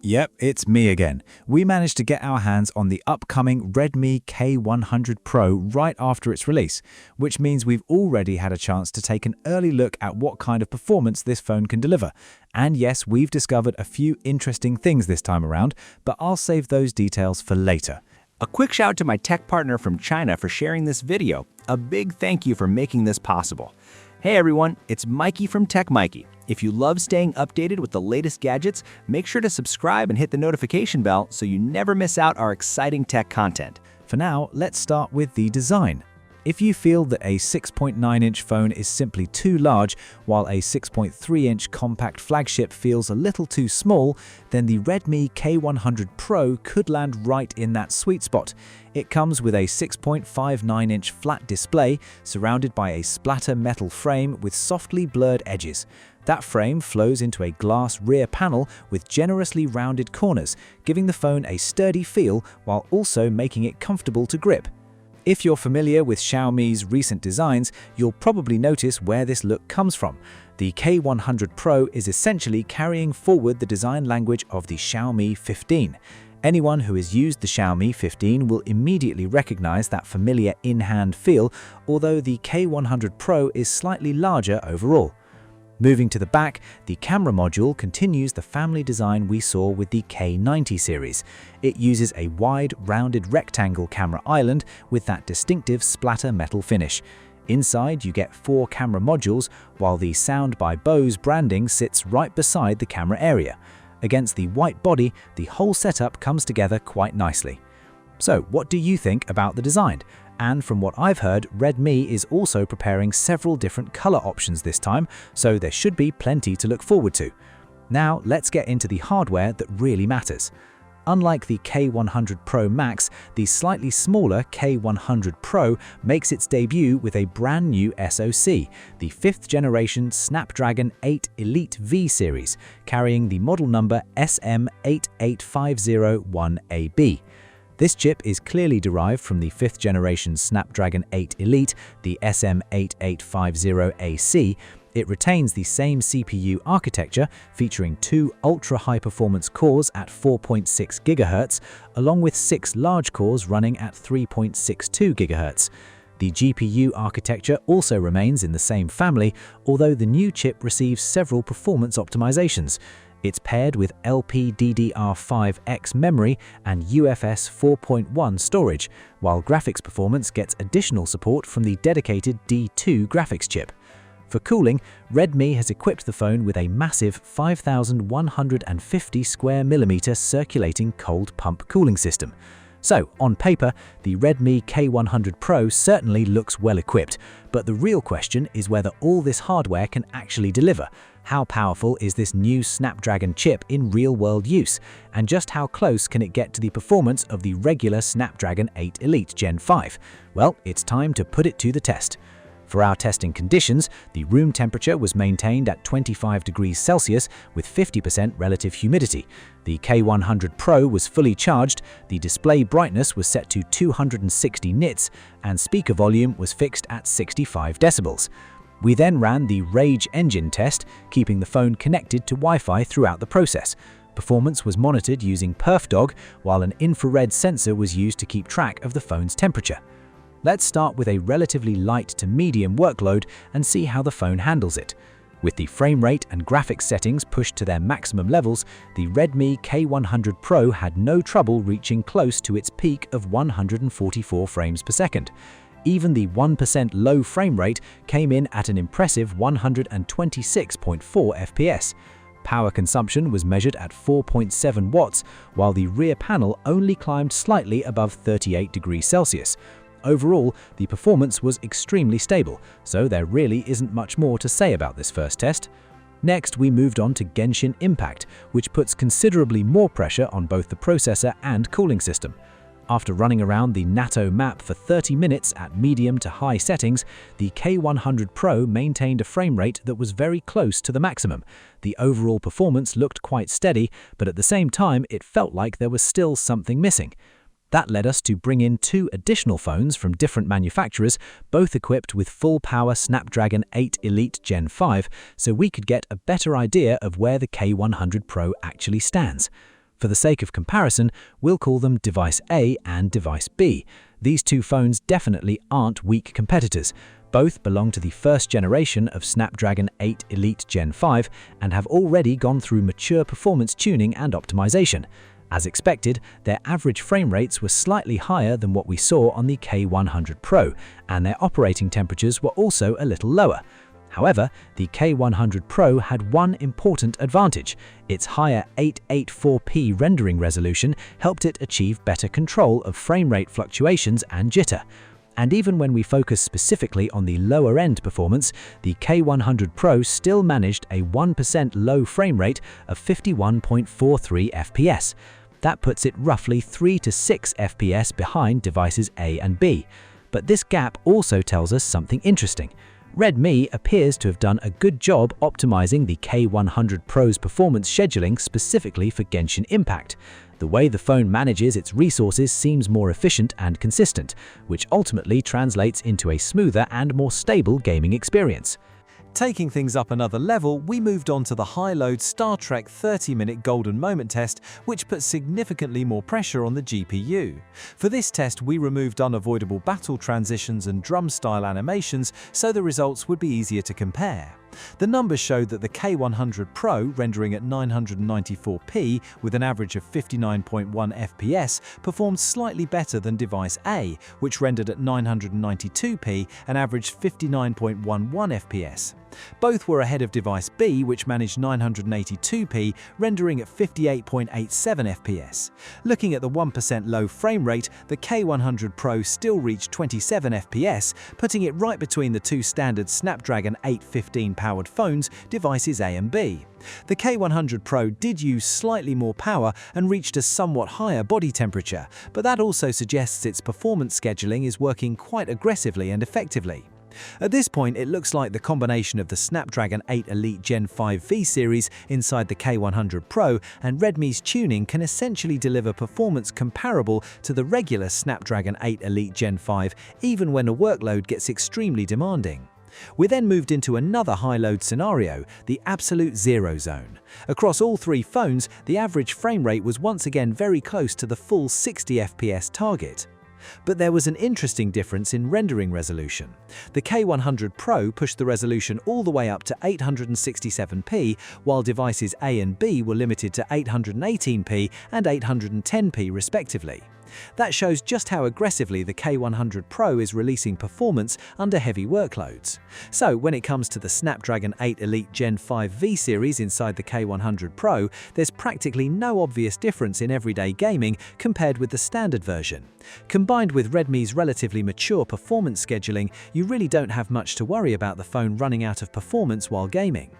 Yep, it's me again. We managed to get our hands on the upcoming Redmi K100 Pro right after its release, which means we've already had a chance to take an early look at what kind of performance this phone can deliver. And yes, we've discovered a few interesting things this time around, but I'll save those details for later. A quick shout to my tech partner from China for sharing this video. A big thank you for making this possible. Hey everyone, it's Maiky from techmaiky. If you love staying updated with the latest gadgets, make sure to subscribe and hit the notification bell so you never miss out our exciting tech content. For now, let's start with the design. If you feel that a 6.9-inch phone is simply too large, while a 6.3-inch compact flagship feels a little too small, then the Redmi K100 Pro could land right in that sweet spot. It comes with a 6.59-inch flat display surrounded by a splatter-metal frame with softly blurred edges. That frame flows into a glass rear panel with generously rounded corners, giving the phone a sturdy feel while also making it comfortable to grip. If you're familiar with Xiaomi's recent designs, you'll probably notice where this look comes from. The K100 Pro is essentially carrying forward the design language of the Xiaomi 15. Anyone who has used the Xiaomi 15 will immediately recognize that familiar in-hand feel, although the K100 Pro is slightly larger overall. Moving to the back, the camera module continues the family design we saw with the K90 series. It uses a wide, rounded rectangle camera island with that distinctive splatter metal finish. Inside, you get 4 camera modules, while the Sound by Bose branding sits right beside the camera area. Against the white body, the whole setup comes together quite nicely. So, what do you think about the design? And from what I've heard, Redmi is also preparing several different color options this time, so there should be plenty to look forward to. Now, let's get into the hardware that really matters. Unlike the K100 Pro Max, the slightly smaller K100 Pro makes its debut with a brand new SoC, the 5th generation Snapdragon 8 Elite V-Series, carrying the model number SM88501AB. This chip is clearly derived from the 5th generation Snapdragon 8 Elite, the SM8850AC. It retains the same CPU architecture, featuring 2 ultra-high-performance cores at 4.6 GHz, along with 6 large cores running at 3.62 GHz. The GPU architecture also remains in the same family, although the new chip receives several performance optimizations. It's paired with LPDDR5X memory and UFS 4.1 storage, while graphics performance gets additional support from the dedicated D2 graphics chip. For cooling, Redmi has equipped the phone with a massive 5,150 square millimeter circulating cold pump cooling system. So, on paper, the Redmi K100 Pro certainly looks well equipped, but the real question is whether all this hardware can actually deliver. How powerful is this new Snapdragon chip in real-world use? And just how close can it get to the performance of the regular Snapdragon 8 Elite Gen 5? Well, it's time to put it to the test. For our testing conditions, the room temperature was maintained at 25 degrees Celsius with 50% relative humidity. The K100 Pro was fully charged, the display brightness was set to 260 nits, and speaker volume was fixed at 65 decibels. We then ran the Rage engine test, keeping the phone connected to Wi-Fi throughout the process. Performance was monitored using PerfDog, while an infrared sensor was used to keep track of the phone's temperature. Let's start with a relatively light to medium workload and see how the phone handles it. With the frame rate and graphics settings pushed to their maximum levels, the Redmi K100 Pro had no trouble reaching close to its peak of 144 frames per second. Even the 1% low frame rate came in at an impressive 126.4 FPS. Power consumption was measured at 4.7 watts, while the rear panel only climbed slightly above 38 degrees Celsius. Overall, the performance was extremely stable, so there really isn't much more to say about this first test. Next, we moved on to Genshin Impact, which puts considerably more pressure on both the processor and cooling system. After running around the NATO map for 30 minutes at medium to high settings, the K100 Pro maintained a frame rate that was very close to the maximum. The overall performance looked quite steady, but at the same time it felt like there was still something missing. That led us to bring in 2 additional phones from different manufacturers, both equipped with full-power Snapdragon 8 Elite Gen 5, so we could get a better idea of where the K100 Pro actually stands. For the sake of comparison, we'll call them Device A and Device B. These two phones definitely aren't weak competitors. Both belong to the first generation of Snapdragon 8 Elite Gen 5 and have already gone through mature performance tuning and optimization. As expected, their average frame rates were slightly higher than what we saw on the K100 Pro, and their operating temperatures were also a little lower. However, the K100 Pro had one important advantage. Its higher 884p rendering resolution helped it achieve better control of frame rate fluctuations and jitter. And even when we focus specifically on the lower-end performance, the K100 Pro still managed a 1% low frame rate of 51.43 FPS. That puts it roughly 3 to 6 FPS behind devices A and B. But this gap also tells us something interesting. Redmi appears to have done a good job optimizing the K100 Pro's performance scheduling specifically for Genshin Impact. The way the phone manages its resources seems more efficient and consistent, which ultimately translates into a smoother and more stable gaming experience. Taking things up another level, we moved on to the high-load Star Trek 30-minute golden moment test, which put significantly more pressure on the GPU. For this test, we removed unavoidable battle transitions and drum-style animations so the results would be easier to compare. The numbers showed that the K100 Pro, rendering at 994p with an average of 59.1 FPS, performed slightly better than device A, which rendered at 992p and averaged 59.11 FPS. Both were ahead of device B, which managed 982p, rendering at 58.87 FPS. Looking at the 1% low frame rate, the K100 Pro still reached 27 FPS, putting it right between the two standard Snapdragon 815 powered phones, devices A and B. The K100 Pro did use slightly more power and reached a somewhat higher body temperature, but that also suggests its performance scheduling is working quite aggressively and effectively. At this point, it looks like the combination of the Snapdragon 8 Elite Gen 5 V-Series inside the K100 Pro and Redmi's tuning can essentially deliver performance comparable to the regular Snapdragon 8 Elite Gen 5, even when a workload gets extremely demanding. We then moved into another high-load scenario, the absolute zero zone. Across all three phones, the average frame rate was once again very close to the full 60 FPS target. But there was an interesting difference in rendering resolution. The K100 Pro pushed the resolution all the way up to 867p, while devices A and B were limited to 818p and 810p respectively. That shows just how aggressively the K100 Pro is releasing performance under heavy workloads. So when it comes to the Snapdragon 8 Elite Gen 5 V-Series inside the K100 Pro, there's practically no obvious difference in everyday gaming compared with the standard version. Combined with Redmi's relatively mature performance scheduling, you really don't have much to worry about the phone running out of performance while gaming.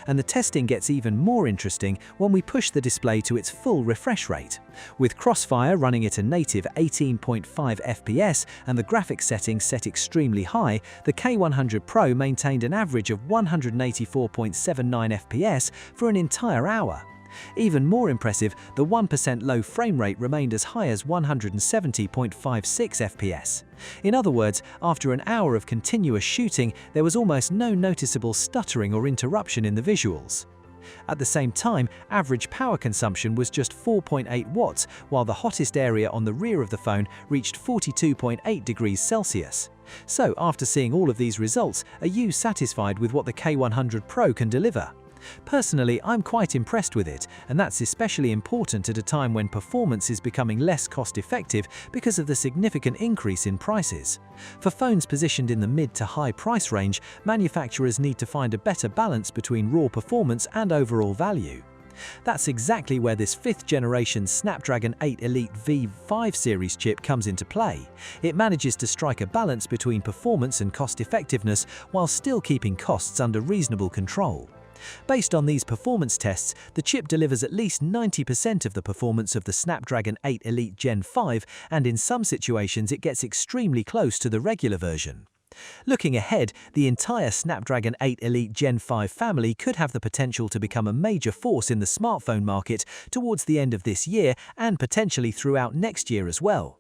And the testing gets even more interesting when we push the display to its full refresh rate. With CrossFire running at a native 18.5 FPS and the graphics settings set extremely high, the K100 Pro maintained an average of 184.79 FPS for an entire hour. Even more impressive, the 1% low frame rate remained as high as 170.56 FPS. In other words, after an hour of continuous shooting, there was almost no noticeable stuttering or interruption in the visuals. At the same time, average power consumption was just 4.8 watts, while the hottest area on the rear of the phone reached 42.8 degrees Celsius. So, after seeing all of these results, are you satisfied with what the K100 Pro can deliver? Personally, I'm quite impressed with it, and that's especially important at a time when performance is becoming less cost-effective because of the significant increase in prices. For phones positioned in the mid to high price range, manufacturers need to find a better balance between raw performance and overall value. That's exactly where this 5th generation Snapdragon 8 Elite V-Series chip comes into play. It manages to strike a balance between performance and cost-effectiveness while still keeping costs under reasonable control. Based on these performance tests, the chip delivers at least 90% of the performance of the Snapdragon 8 Elite Gen 5, and in some situations it gets extremely close to the regular version. Looking ahead, the entire Snapdragon 8 Elite Gen 5 family could have the potential to become a major force in the smartphone market towards the end of this year and potentially throughout next year as well.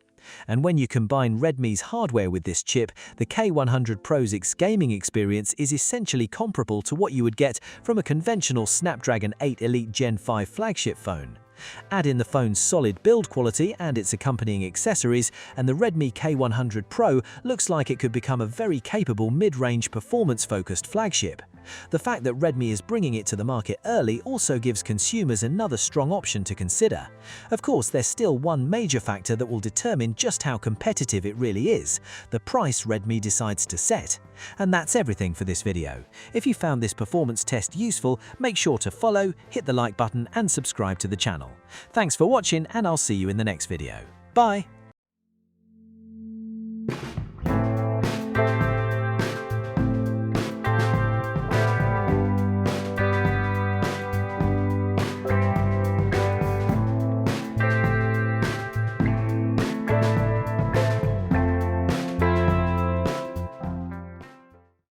And when you combine Redmi's hardware with this chip, the K100 Pro's gaming experience is essentially comparable to what you would get from a conventional Snapdragon 8 Elite Gen 5 flagship phone. Add in the phone's solid build quality and its accompanying accessories, and the Redmi K100 Pro looks like it could become a very capable mid-range performance-focused flagship. The fact that Redmi is bringing it to the market early also gives consumers another strong option to consider. Of course, there's still one major factor that will determine just how competitive it really is: the price Redmi decides to set. And that's everything for this video. If you found this performance test useful, make sure to follow, hit the like button and subscribe to the channel. Thanks for watching, and I'll see you in the next video. Bye!